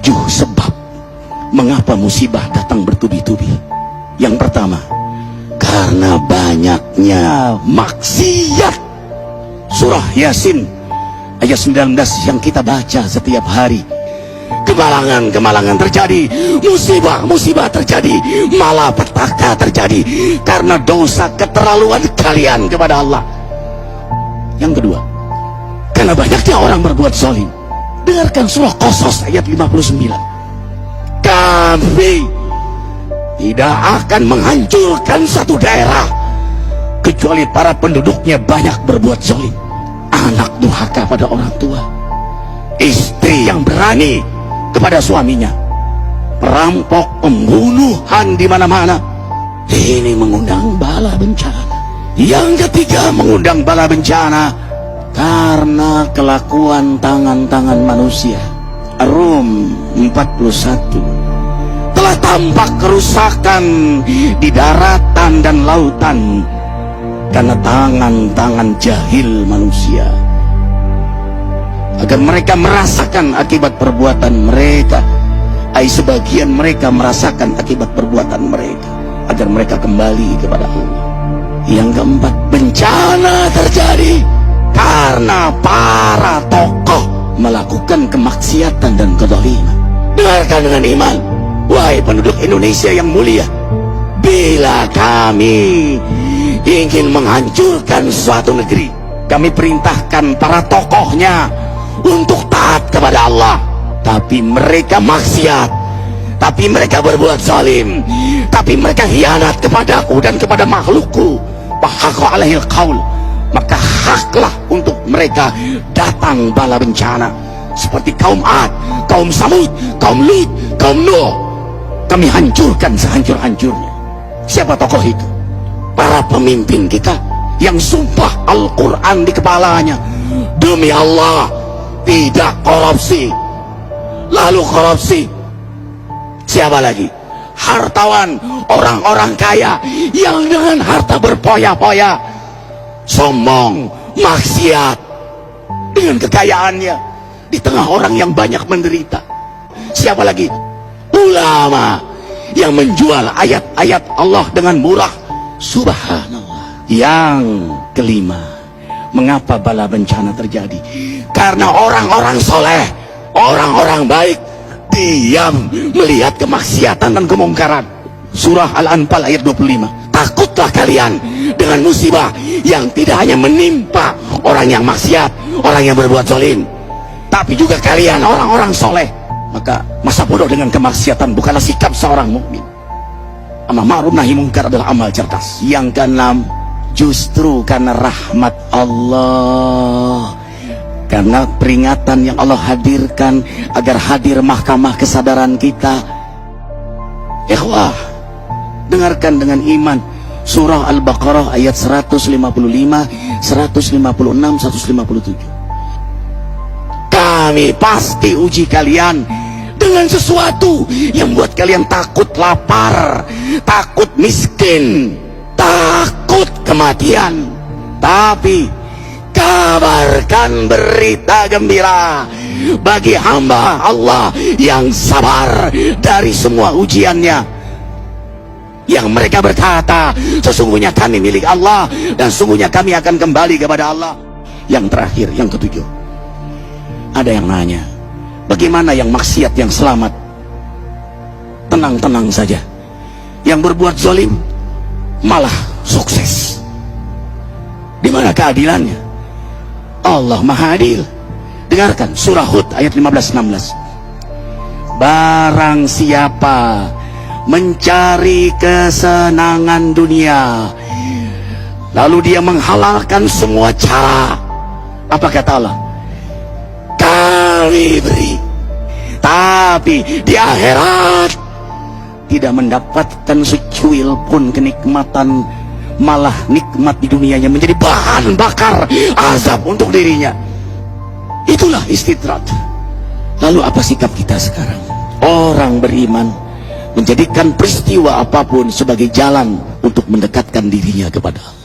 7 sebab mengapa musibah datang bertubi-tubi. Yang pertama, karena banyaknya maksiat. Surah Yasin ayat 19 yang kita baca setiap hari. Kemalangan-kemalangan terjadi, musibah-musibah terjadi, malapetaka terjadi karena dosa keterlaluan kalian kepada Allah. Yang kedua, karena banyaknya orang berbuat zalim. Dengarkan surah Qasas ayat 59. Kami tidak akan menghancurkan satu daerah kecuali para penduduknya banyak berbuat zalim. Anak durhaka pada orang tua, istri yang berani kepada suaminya, perampok, pembunuhan di mana-mana. Ini mengundang bala bencana. Yang ketiga, mengundang bala bencana karena kelakuan tangan-tangan manusia. Rum 41. Telah tampak kerusakan di daratan dan lautan karena tangan-tangan jahil manusia, agar mereka merasakan akibat perbuatan mereka. Sebagian mereka merasakan akibat perbuatan mereka, agar mereka kembali kepada Allah. Yang keempat, bencana terjadi karena para tokoh melakukan kemaksiatan dan kezaliman. Dengarkan dengan iman, wahai penduduk Indonesia yang mulia. Bila kami ingin menghancurkan suatu negeri, kami perintahkan para tokohnya untuk taat kepada Allah, tapi mereka maksiat, tapi mereka berbuat zalim, tapi mereka khianat kepadaku dan kepada makhlukku. Bahaqqa alaihil qaul, maka haklah untuk mereka datang bala bencana seperti kaum Ad, kaum Samud, kaum Lut, kaum Nuh. Kami hancurkan sehancur-hancurnya. Siapa tokoh itu? Para pemimpin kita yang sumpah Al-Quran di kepalanya, demi Allah tidak korupsi. Lalu korupsi. Siapa lagi? Hartawan, orang-orang kaya yang dengan harta berpoya-poya, sombong, maksiat dengan kekayaannya di tengah orang yang banyak menderita. Siapa lagi? Ulama yang menjual ayat-ayat Allah dengan murah. Subhanallah. Yang kelima, mengapa bala bencana terjadi? Karena orang-orang soleh, orang-orang baik diam melihat kemaksiatan dan kemungkaran. Surah Al-Anfal ayat 25. Takutlah kalian dengan musibah yang tidak hanya menimpa orang yang maksiat, orang yang berbuat zalim, tapi juga kalian orang-orang soleh. Maka masa bodoh dengan kemaksiatan bukanlah sikap seorang mukmin. Amar ma'ruf nahi munkar adalah amal cerdas. Yang keenam, justru karena rahmat Allah, karena peringatan yang Allah hadirkan agar hadir mahkamah kesadaran kita. Ikhwah, dengarkan dengan iman surah Al-Baqarah ayat 155, 156, 157. Kami pasti uji kalian dengan sesuatu yang buat kalian takut lapar, takut miskin, takut kematian. Tapi kabarkan berita gembira bagi hamba Allah yang sabar dari semua ujiannya, yang mereka berkata, sesungguhnya kami milik Allah dan sesungguhnya kami akan kembali kepada Allah. Yang terakhir, yang ketujuh, ada yang nanya, bagaimana yang maksiat yang selamat? Tenang-tenang saja. Yang berbuat zalim malah sukses. Di mana keadilannya? Allah Maha Adil. Dengarkan surah Hud ayat 15-16. Barang siapa mencari kesenangan dunia, lalu dia menghalalkan semua cara, apa kata Allah? Kami beri, tapi di akhirat tidak mendapatkan secuil pun kenikmatan, malah nikmat di dunianya menjadi bahan bakar azab untuk dirinya. Itulah istidrat. Lalu apa sikap kita sekarang? Orang beriman menjadikan peristiwa apapun sebagai jalan untuk mendekatkan dirinya kepada Allah.